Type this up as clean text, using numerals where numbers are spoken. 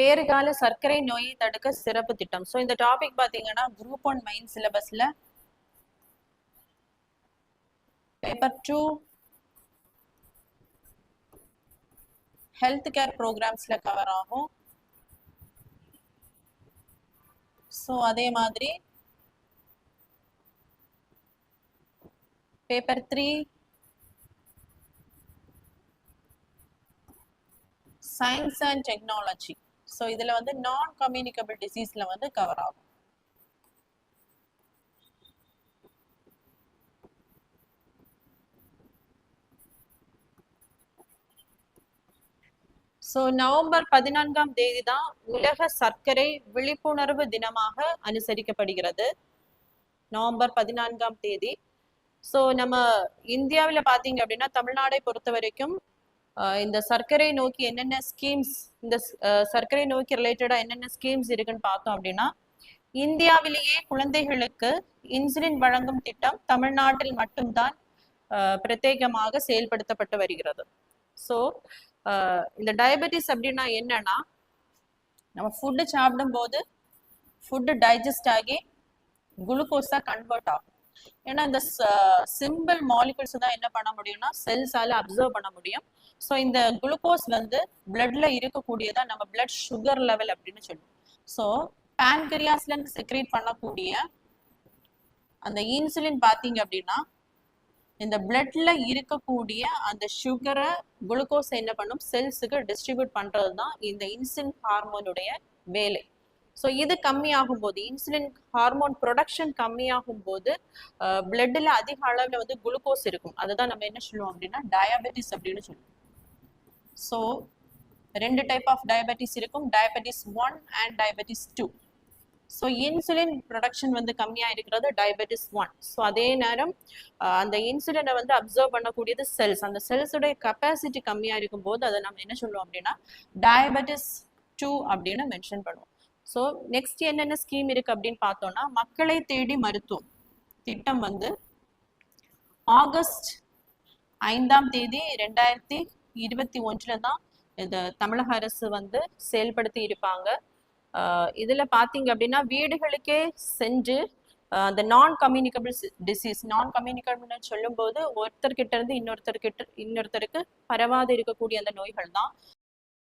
பேறுகால சர்க்கரை நோயை தடுக்க சிறப்பு திட்டம். ஸோ இந்த டாபிக் பார்த்தீங்கன்னா குரூப் 1 மெயின் சிலபஸ்ல பேப்பர் 2 ஹெல்த் கேர் ப்ரோக்ராம்ஸ்ல கவர் ஆகும். ஸோ அதே மாதிரி paper 3 science and technology. So இதுல வந்து நான் கம்யூனிகபிள் டிசீஸ்ல வந்து கவர் ஆகும். ஸோ நவம்பர் 14ஆம் தேதி தான் உலக சர்க்கரை விழிப்புணர்வு தினமாக அனுசரிக்கப்படுகிறது. நவம்பர் 14ஆம் தேதி. ஸோ நம்ம இந்தியாவில் பார்த்தீங்க அப்படின்னா தமிழ்நாடை பொறுத்த வரைக்கும் இந்த சர்க்கரை நோக்கி என்னென்ன ஸ்கீம்ஸ், இந்த சர்க்கரை நோக்கி ரிலேட்டடா என்னென்ன ஸ்கீம்ஸ் இருக்குன்னு பார்த்தோம் அப்படின்னா, இந்தியாவிலேயே குழந்தைகளுக்கு இன்சுலின் வழங்கும் திட்டம் தமிழ்நாட்டில் மட்டும்தான் பிரத்யேகமாக செயல்படுத்தப்பட்டு வருகிறது. ஸோ இந்த டயபெட்டிஸ் அப்படின்னா என்னன்னா, நம்ம ஃபுட்டு சாப்பிடும் போது ஃபுட்டு டைஜஸ்ட் ஆகி குளுக்கோஸா கன்வெர்ட் ஆகும். ஏன்னா இந்த சிம்பிள் மாலிகுல்ஸ் தான் என்ன பண்ண முடியும்னா செல்ஸால அப்சர்வ் பண்ண முடியும். ஸோ இந்த குளுக்கோஸ் வந்து பிளட்ல இருக்கக்கூடியதா நம்ம பிளட் சுகர் லெவல் அப்படின்னு சொல்லுவோம். ஸோ பான்கிரியாஸ்ல இருந்து செக்ரேட் பண்ணக்கூடிய அந்த இன்சுலின் பார்த்தீங்க அப்படின்னா இந்த பிளட்ல இருக்கக்கூடிய அந்த சுகரை குளுக்கோஸ் என்ன பண்ணும், செல்ஸுக்கு டிஸ்ட்ரிபியூட் பண்றது தான் இந்த இன்சுலின் ஹார்மோனுடைய வேலை. ஸோ இது கம்மியாகும் போது, இன்சுலின் ஹார்மோன் ப்ரொடக்ஷன் கம்மியாகும் போது பிளட்ல அதிக அளவில் வந்து குளுக்கோஸ் இருக்கும். அதுதான் நம்ம என்ன சொல்லுவோம் அப்படின்னா டயபெட்டிஸ் அப்படின்னு சொல்லுவோம். ஸோ 2 டைப் ஆஃப் டயபெட்டிஸ் இருக்கும், diabetes 1 and diabetes 2. So insulin production வந்து கம்மியாக இருக்கிறது டயபெட்டிஸ் 1. ஸோ அதே நேரம் அந்த இன்சுலினை வந்து அப்சர்வ் பண்ணக்கூடியது செல்ஸ். அந்த செல்ஸுடைய கெப்பாசிட்டி கம்மியாக இருக்கும் போது அதை நம்ம என்ன சொல்லுவோம் அப்படின்னா டயபெட்டிஸ் 2 அப்படின்னு மென்ஷன் பண்ணுவோம். ஸோ நெக்ஸ்ட் என்னென்ன ஸ்கீம் இருக்கு அப்படின்னு பார்த்தோம்னா, மக்களை தேடி மருத்துவம் திட்டம் வந்து ஆகஸ்ட் 5ஆம் தேதி 2021 தான் இது தமிழக அரசு வந்து செயல்படுத்தி இருப்பாங்க. இதுல பாத்தீங்க அப்படின்னா வீடுகளுக்கே சென்று அந்த நான் கம்யூனிகபிள் டிசீஸ், நான் கம்யூனிகபிள் சொல்லும் போது ஒருத்தர்கிட்ட இருந்து இன்னொருத்தருக்கு பரவாது இருக்கக்கூடிய அந்த நோய்கள் தான்